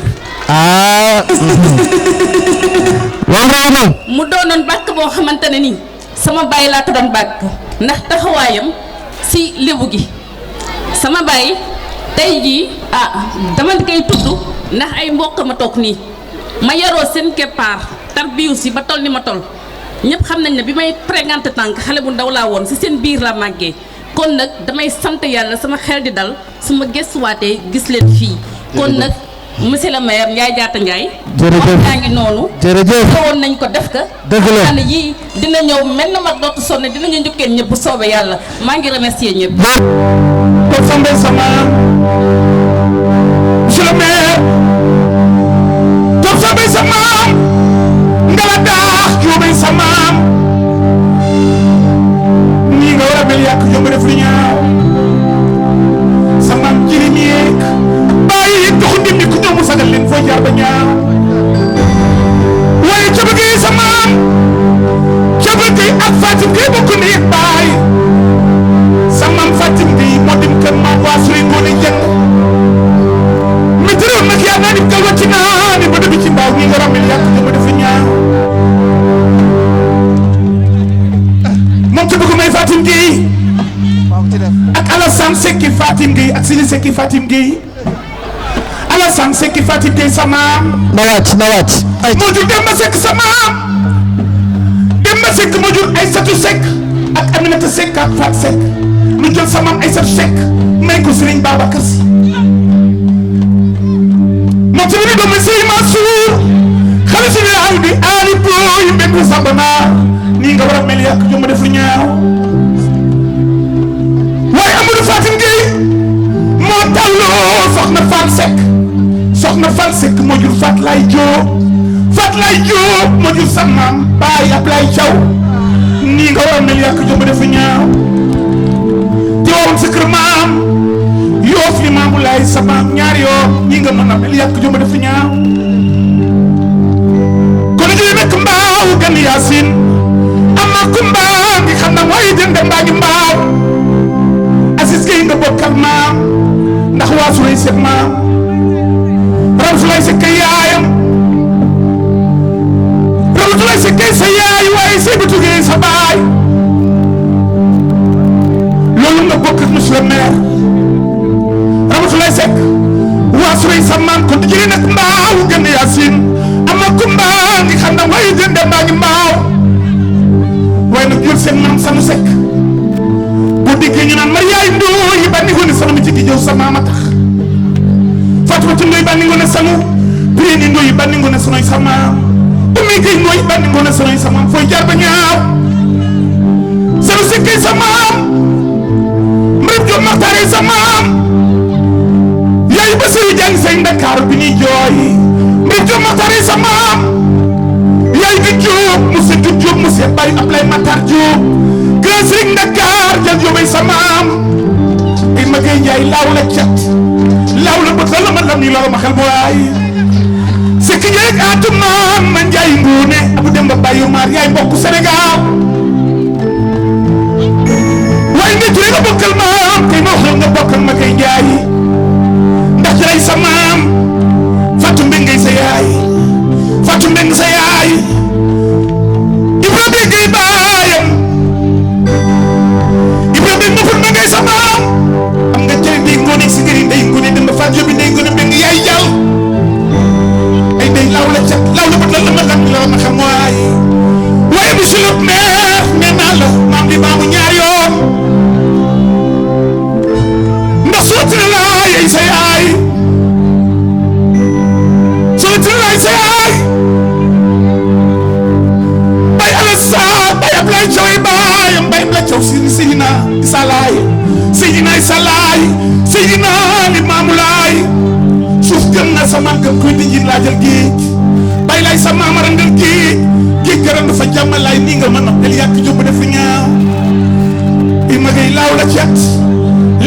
mu doonoon bàkk boo xamante ne nii sama baay laa ko doon bàkk ndax taxawaayam ci lébu gi sama baay tey jii dama koy tudd ndax ay mbokk ma toog nii ma yaroo seen keppaar tarbiyu si ba toll ni ma toll ñëpp xam nañ ne bi may fréquenté tànk xale bu ndaw laa woon ci seen biir la màggee kon nag damay sant yàlla sama xel di dal su ma gëstuwaatee gis leen fii kon nag monsieur le maire Ndiaye Diatta Ndiaye jërëjëf yaa ngi noonu woon nañ ko def ka dëgg la ne yii dina ñëw mel na mag dootu sonne dinañu njukkeen ñëpp bu soobee yàlla maa ngi remercier ñëpp ko sambe sama monsieur le maire toog sambe sama ngala daax juubay sama nii nga war a mel yàq jomb def lu ñaaw sama jirim yeeg bàyyi doxu ndim ni ku ñëw mu sagal leen foo jaar ba ñaaw waaye ca bëggee sama ca bëggee ak Fatim kay bokk ni ak baay sama Fatim bi moo dim kër maam waa suy ngoone jënd mi tëréw nag yaa naa nim kal wàcc naa ni ba dëgg ci mbaaw nii nga war a mel yàq jomb def lu ñaaw moom ca bëgg may Fatim Gueye ak Alassane Sekki Fatim Gueye ak Sili Sekki Fatim Gueye Alassane Sekki Fatim Gueye sa maam na wàcc moo jur Demba Seck sa maam Demba Seck moo jur Aïssatou Seck ak Aminata Seck ak Fat Seck lu jël sa maam Aïssatou Seck may ko Serigne Babacar Sy moom ci biir doomu Sey Mansour xale si ne di Ali Boy mbéndu Samba Naar nii nga war a mel yàq jom def lu ñaaw waaye Amadou Fatim Gueye moo tàlloo soxna Fall Seck moo jur Fat Lay Diop moo jur sa maam Baye Ablaye Thiaw nii nga war a mel yàq jom def lu ñaaw te woon sa kër maam yoo fi maam Limaamu Laay sa maam ñaar yoo ñi nga mën a mel yàq jomba def ñaaw kon ji nekk mbaaw gan Yaasin ama ku mbaaw ngi xam na mooy jënde mbaa ngi mbaaw Aziz Gueye nga bokkal maam ndax waasu lay seet maam Ramsu lay sekk yaayam Ramsu lay sekk sa yaay waaye say bu tuggee sa baay loolu nga bokk ak monsieur le maire Ramsu lay sekk waasu lay sa maam kon jëlee nag mbaaw gën Yaasin ama ku mbaaw ngi xam na mooy jënde mbaa ngi mbaaw waaye nag jël seen maam sanu sekk bu dikkee ñu naan ma yaay ndooy ba ni ngoone sanu mi ci gi jëw sa maama tax Fatou Ndooy ba ni ngoone sanu Biré Ndooy ba ni ngoone sanoy sa maam Oumy Gueye Ndooy ba ni ngoone sanoy sa maam fooy jaar ba ñaaw sanu sekkee sa maam Mërëb Jóob Maxtaare sa maam yaay Basiru Jàng say Ndakaaru bi ñuy jooy Mërëb Jóob Maxtaare sa maam yaay bi Jóob monsieur Dut Jóob monsieur Baye Ablaye Matar Jóob Grand Serigne Dakar jël Jóobay sa maam ay ma gay njaay laaw la cat laaw la bët la ma lam ni loro ma xel booy sekk njeeg aatu maam ma njaay nguune abu dem ba Baye Mar yaay mbokku Sénégal waaye nga turee nga bokkal maam kay ma wax nga bokkal ma gay njaay ndax jëlay sa maam Fatou Mbengay sa yaay Fatou Mbeng sa yaay Ibrahima Gueye baayam Ibrahima Maful Mbengay sa maam am nga jëriñ day ngoone si ngëri day ngoone dem ba Fatou Yóbbi day ngoone Mbeng yaay jàll ay day law la cat law la bët la ma xam la ma xam waaye monsieur le maire nee naa la maam di maamu ñaar yoon ndax sotti na laa yey sa yaay sotti na laay sa yaay bay Alassane bay Ablaye Thiaw baayam bay Ablaye Thiaw Seydina Issa Laay Seydina Issa Laay Seydina Limaamu Laay suuf gëm na sa maam gëm koy di njiit laa jël géej bay lay sa maam arangal géej géej gërëm dafa jàmmalaay nii nga mën a del yàq jóg def ñaaw i ma ngay laaw la cet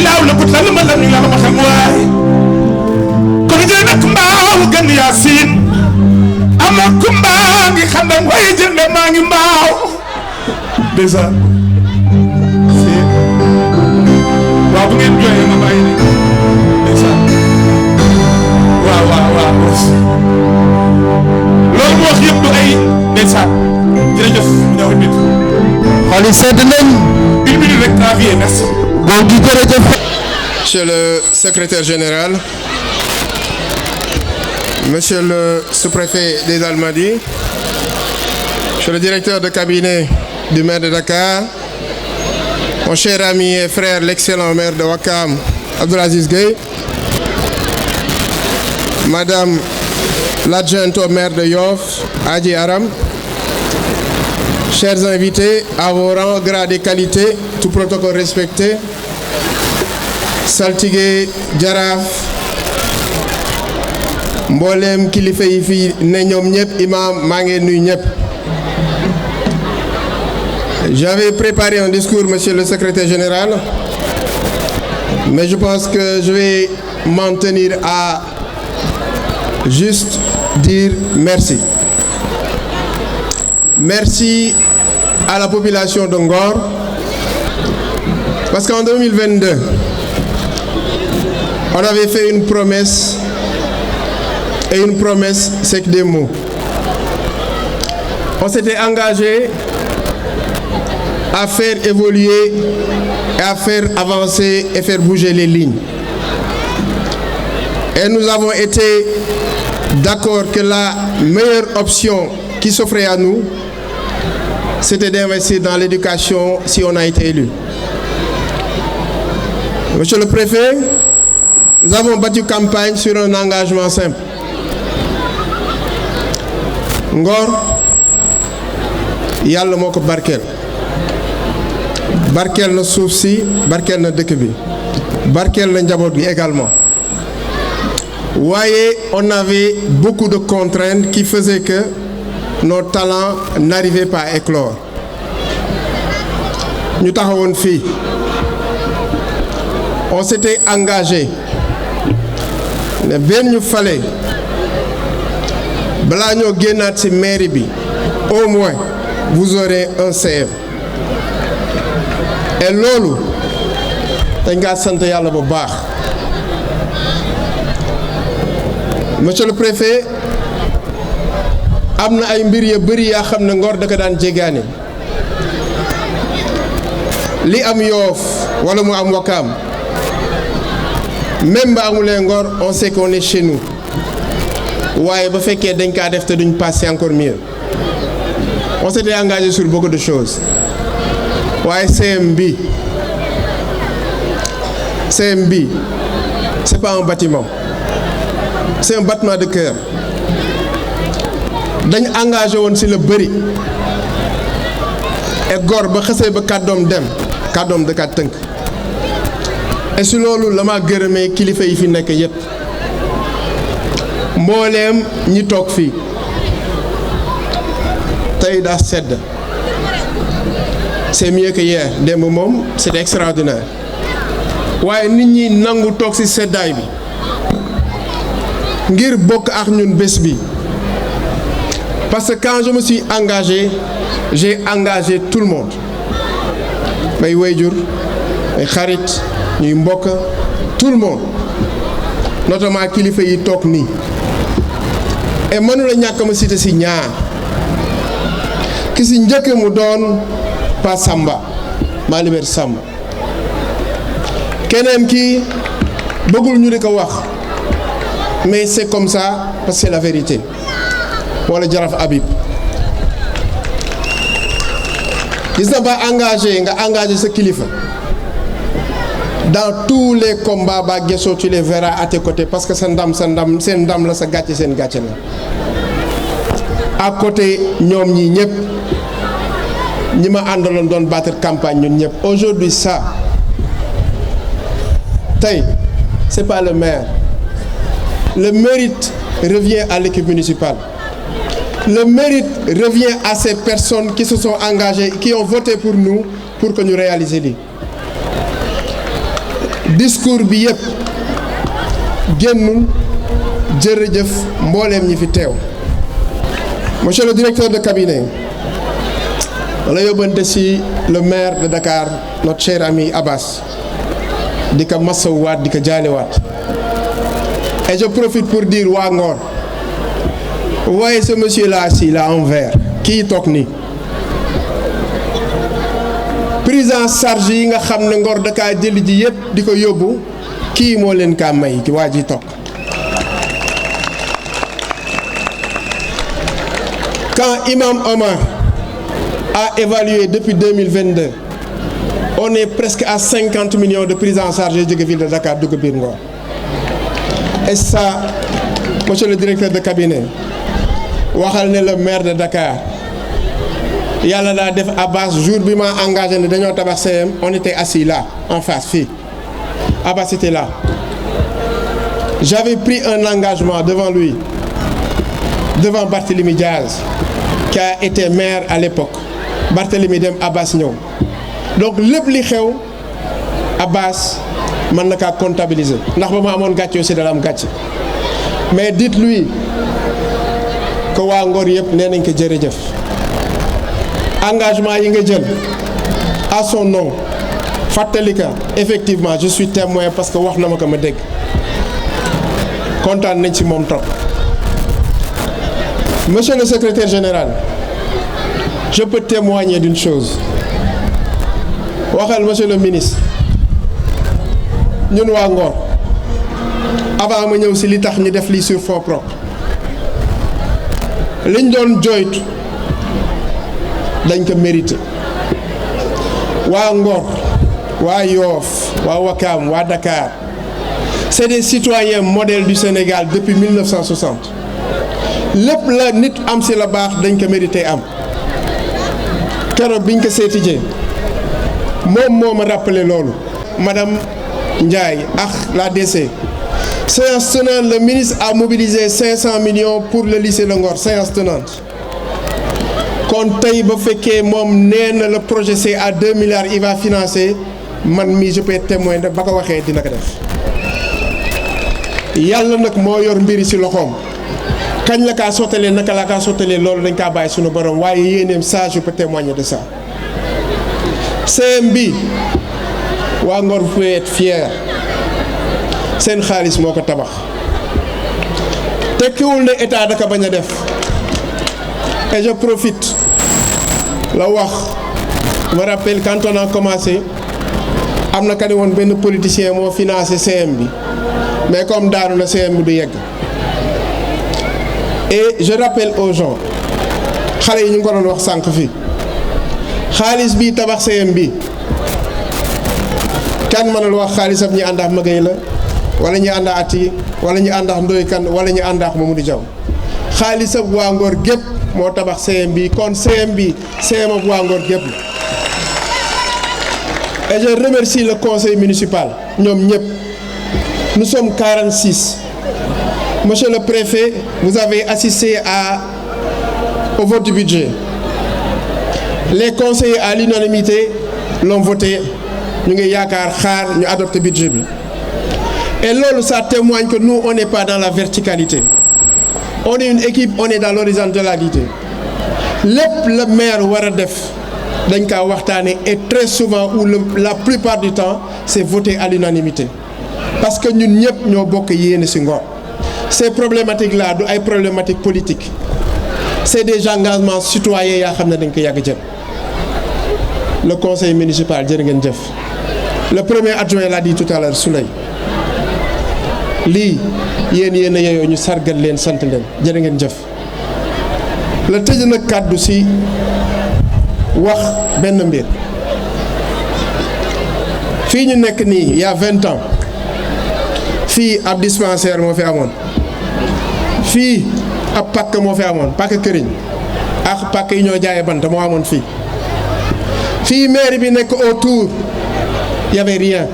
laaw la but la ma la ni la ma xam waay kon jël nag mbaaw gën Yaasin ama ku mbaa ngi xandam waaye jënde maa ngi mbaaw déjà waaw bu ngeen jooyee ma bàyyi ne déjà waaw loolu mu wax yëpp du ay ndeysaan jërëjëf mu ñëw nit xol yi sedd nañ une minute rek travailler merci góor gi jërëjëf Monsieur le secrétaire général, Monsieur le sous-préfet des Almadies, Monsieur le directeur de cabinet du maire de Dakar, mon cher ami et frère l'excellent maire de Ouakam, Abdoul Aziz Gueye, Madame l'adjointe au maire de Yoff, Adji Aram, chers invités, à vos rangs, grades et qualités, tout protocole respecté, saltige jaraaf mboolem kilifa yi fi ne ñoom ñëpp imam maa ngi nuyu ñëpp. J'avais préparé un discours, monsieur le secrétaire général, mais je pense que je vais m'en tenir à juste dire merci. Merci à la population de Ngor, parce qu'en 2022, on avait fait une promesse, et une promesse, c'est que des mots. On s'était engagé à faire évoluer et à faire avancer et faire bouger les lignes. Et nous avons été d'accord que la meilleure option qui s'offrait à nous, c'était d'investir dans l'éducation si on a été élu. Monsieur le préfet, nous avons battu campagne sur un engagement simple. Ngor, yàlla moo ko barkeel. Barkeel na suuf si, barkeel na dëkk bi. Barkeel na njaboot gi également. Voyez, on avait beaucoup de contraintes qui faisaient que nos talents n'arrivaient pas à éclore. Ñu taxawoon fii. On s'était engagé ne benn ñu fale balaa ñoo génnaat ci mairie bi au moins vous aurez un CM et loolu dañ kaa sant yàlla bu baax. Monsieur le préfet am na ay mbir yu bëri yaa xam ne Ngor da ko daan jéggaane li am Yoff wala mu am Wakaam même ba amulee Ngor on sait qu'on est chez nous waaye ba fekkee dañ kaa def te duñ passer encore mieux on s'était engagé sur beaucoup de choses waaye CM bi c'est pas un bâtiment. C'est un battement de cœur dañ engagé woon ci la bëri et Ngor ba xasee ba kàddoom dem kàddoom da kaa tënk et ci loolu la ma gërëmee kilifa yi fi nekk yépp mbooleem ñi toog fii tey daa sedd c'est mieux que hier démb moom c'était extraordinaire waaye nit ñi nangu toog ci seddaay bi ngir bokk ak ñun bés bi parce que quand je me suis engagé j'ai engagé tout le monde may wayjur may xarit ñuy mbokk tout le monde notamment kilifa yi toog nii et mënula ñàkk ma cité ci ñaar ki ci njëkk mu doon Pa Samba maa liberté Samba keneen ki bëggul ñu di ko wax mais c'est comme ça parce que c'est la vérité wala Jaraf Habib gis na ba engagé nga engagé sa kilifa dans tous les combats ba Guesso tu les verras à tes côtés parce que sa ndam seen ndam la sa gàcce seen gàcce la à côté ñoom ñi ñëpp ñi ma àndaloon doon battre campagne ñun ñëpp aujourd'hui ça tey c'est pas le maire. Le mérite revient à l'équipe municipale. Le mérite revient à ces personnes qui se sont engagées, qui ont voté pour nous pour que nous réalisions lii. Discours bi yëpp génnul jërëjëf mbooleem ñi fi teew. Monsieur le directeur de cabinet, wala yóbbante ci le maire de Dakar, notre cher ami Abbas, di ko masawwaat di ko jaalewaat. Et je profite pour dire waa Ngor vous voyez ce monsieur là assis là en vert kii toog nii prise en charge yi nga xam ne Ngor da kaa jëli ji yëpp di ko yóbbu kii moo leen kaa may ki waa ji toog quand Imam Omar a évalué depuis 2022 on est presque à 50 millions de prise en charge jóge ville de Dakar dugg biir Ngor. Et ça, monsieur le directeur de cabinet, waxal ne le maire de Dakar yàlla daa def Abbas jour bi ma engagé ne dañoo tabax CM on était assis là en face fii Abbas était là. J'avais pris un engagement devant lui, devant Barthélémy Diaz, qui a été maire à l'époque. Barthélémy dem Abbas ñëw donc lépp li xew Abbas man na kaa comptabiliser ndax ba ma amoon gàcce aussi dala am gàcce mais dites-lui que waa Ngor yëpp nee nañ ko jërëjëf engagement yi nga jël à son nom fàttali ka effectivement je suis témoin parce que wax na ma ko ma dégg kontaan nañ ci moom trop. Monsieur le secrétaire général, je peux témoigner d'une chose waxal monsieur le ministre. ñun waa Ngor avant ma ñëw ci li tax ñu def lii sur fonds propres liñ doon joytu dañ ko mérité waa Ngor waa Yoff waa Wakaam waa Dakar c'est des citoyens modèles du Sénégal depuis 1960 lépp la nit am ci la baax dañ ko mérité am keroog biñ ko seetijee moom moo ma rappelé loolu madame Ndiaye ak la DC séance tenante le ministre a mobilisé 500 millions pour le lycée de Ngor séance tenante kon tey ba fekkee moom nee na le projet c'est à 2 milliards il va financer man mi je peux être témoin de ba ko waxee dina ko def yàlla nag moo yor mbiri ci loxoom kañ la kaa sottalee naka la kaa sottalee loolu dañ kaa bàyyi sunu borom waaye yéeneem ça je peux témoigner de ça. CM bi waa Ngor vous pouvez être fier seen xaalis moo ko tabax tekkiwul ne état da ko bañ a def et je profite la wax je me rappelle quand on a commencé am na ka ne woon benn politicien moo financé CM bi mais comme daanu na CM bi du yegg et je rappelle aux gens xale yi ñu ngi ko doon wax sànq fii xaalis bi tabax CM bi kan mënul wax xaalisam ñi ànd ak Maguette la wala ñi ànd ak Ati wala ñi ànd ak Ndoye Kane wala ñi ànd ak Mamadou Diaw xaalisam waa Ngor gépp moo tabax CM bi kon CM bi CM ak waa Ngor gépp la et je remercie le conseil municipal ñoom ñëpp nous sommes 46. Monsieur le préfet, vous avez assisté au vote du budget. Les conseillers à l'unanimité l'ont voté. Nous avons adopté le budget. Et là, ça témoigne que nous, on n'est pas dans la verticalité. On est une équipe, on est dans l'horizontalité. Le maire Waradef, et très souvent, ou la plupart du temps, c'est voté à l'unanimité. Parce que nous n'avons pas de Ngor. Ces problématiques-là, sont des problématiques politiques. C'est des engagements citoyens. Le conseil municipal, le premier adjoint l'a dit tout à l'heure, Souley. Li, nous sargal len sant len jere ngeen jëf la tëj na kaddu ci wax ben mbir fi ñu nek ni il y a 20 ans fi ab dispensaire mo fi amone fi ab pak mo fi amone pak këriñ ak pak yi ñoo jaay bant mo amone fi maire bi nek autour il y avait rien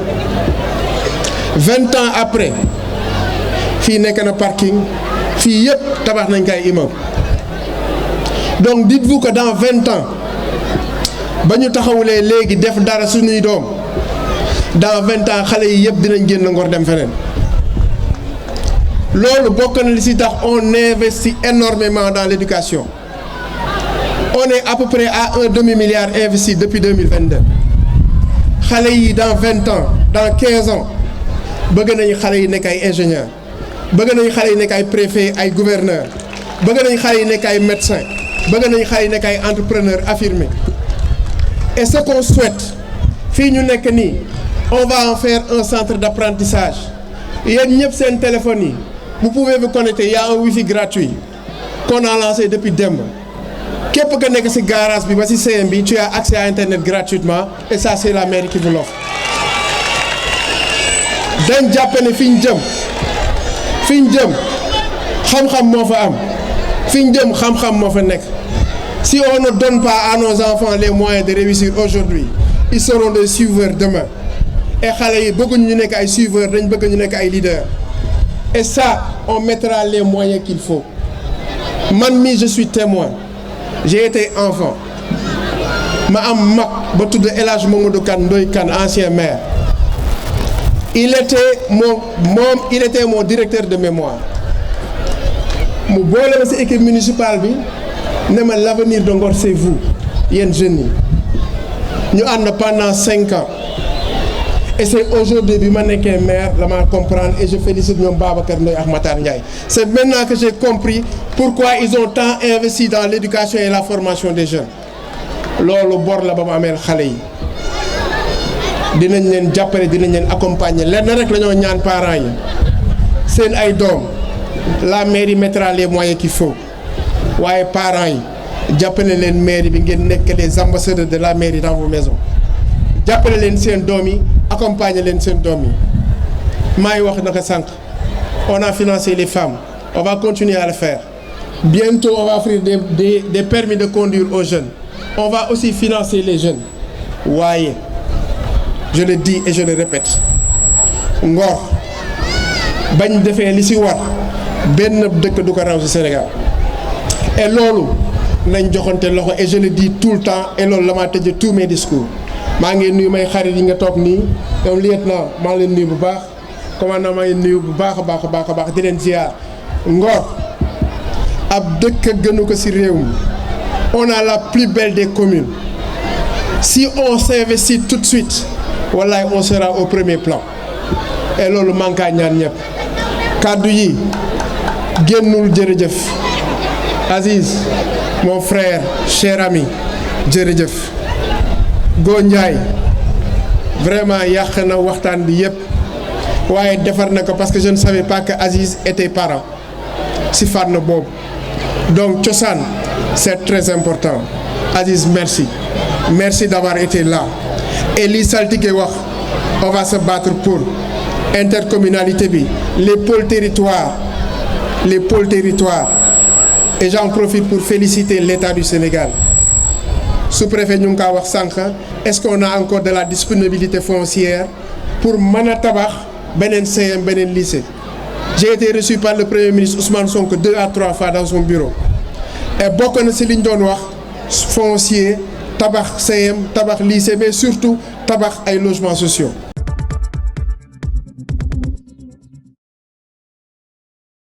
20 ans après fi nek na parking fi yépp tabax nañ kay immeuble donc dites-vous que dans 20 ans bañu taxawulé légui def dara suñuy doom dans 20 ans xalé yi yépp dinañ génn Ngor dem feneen lolu bokk na li ci tax on investit énormément dans l'éducation on est à peu près à 1 demi-milliard investi depuis 2022 xalé yi dans 20 ans dans 15 ans bëgg nañ xalé yi nek ay ingénieur bëgg nañ xalé yi nek ay préfet ay gouverneur bëgg nañ xalé yi nek ay médecin bëgg nañ xalé yi nek ay entrepreneur affirmé et ce qu'on souhaite fi ñu nek ni on va en faire un centre d'apprentissage yeen ñep sen téléphone yi vous pouvez vous connecter il y a un wifi gratuit qu'on a lancé depuis démb képp que nek ci garage bi ba ci CM bi tu as accès à internet gratuitement et ça c'est la mairie qui vous l'offre dañ japp ne fiñ jëm xam-xam mo fa am fiñ jëm xam-xam mo fa nek si on ne donne pas à nos enfants les moyens de réussir aujourd'hui ils seront des suiveurs demain et xalé yi bëggu ñu nek ay suiveurs dañ bëgg ñu nek ay leaders et ça on mettra les moyens qu'il faut man mi je suis témoin j'ai été enfant ma am mak ba tudd El Hadj Mamadou Kane Ndoye Kane ancien maire il était mon directeur de mémoire mu boole ma ci équipe municipale bi ne ma l'avenir de Ngor c'est vous yéen jeunes yi ñu ànd pendant 5 ans et c'est aujourd'hui bi ma nekkee maire la ma comprendre et je félicite ñoom Babacar Ndoye ak Matar Ndiaye c'est maintenant que j'ai compris pourquoi ils ont tant investi dans l'éducation et la formation des jeunes loolu bor la ba ma ameel xale yi dinañ leen jàppale dinañ leen accompagner lenn rek la ñoo ñaan parents yi seen ay doom la mairie mettra les moyens qu'il faut waaye parents yi jàppale leen mairie bi ngeen nekk les ambassadeurs de la mairie dans vos maisons jàppale leen seen doom yi accompagner leen seen doom yi maa ngi wax naka sànq on a financé les femmes on va continuer à le faire bientôt on va offrir des permis de conduire aux jeunes on va aussi financer les jeunes waaye je le dis et je le répète Ngor bañ defee li ci war benn dëkk du ko raw ci Sénégal et loolu nañ joxante loxo et je le dis tout le temps et loolu la ma tëjee tous mes discours maa ngi nuyu may xarit yi nga toog nii ñoom lieutenant maa ngi leen nuyu bu baax commandant maa ngi nuyu bu baax a baax di leen ziar Ngor ab dëkk gënu ko ci réew mi on a la plus belle des communes si on s'investit tout de suite wallaay on sera au premier plan et loolu manka ñaan ñëpp kàddu yi génnul jërëjëf Aziz mon frère cher ami jërëjëf Go Ndiaye vraiment yàq na waxtaan bi yëpp waaye defar na ko parce que je ne savais pas que Aziz était parent si fànn boobu donc cosaan c'est très important Aziz merci d'avoir été là et li saltige wax on va se battre pour intercommunalité bi les pôles territoires et j'en profite pour féliciter l'État du Sénégal sous-préfet ñu ngi kaa wax sànq est-ce qu'on a encore de la disponibilité foncière pour mën a tabax beneen CM beneen lycée. J'ai été reçu par le Premier ministre Ousmane Sonko 2 à 3 fois dans son bureau et bokk na ci liñ doon wax foncier tabax CM tabax lycée mais surtout tabax ay logements sociaux.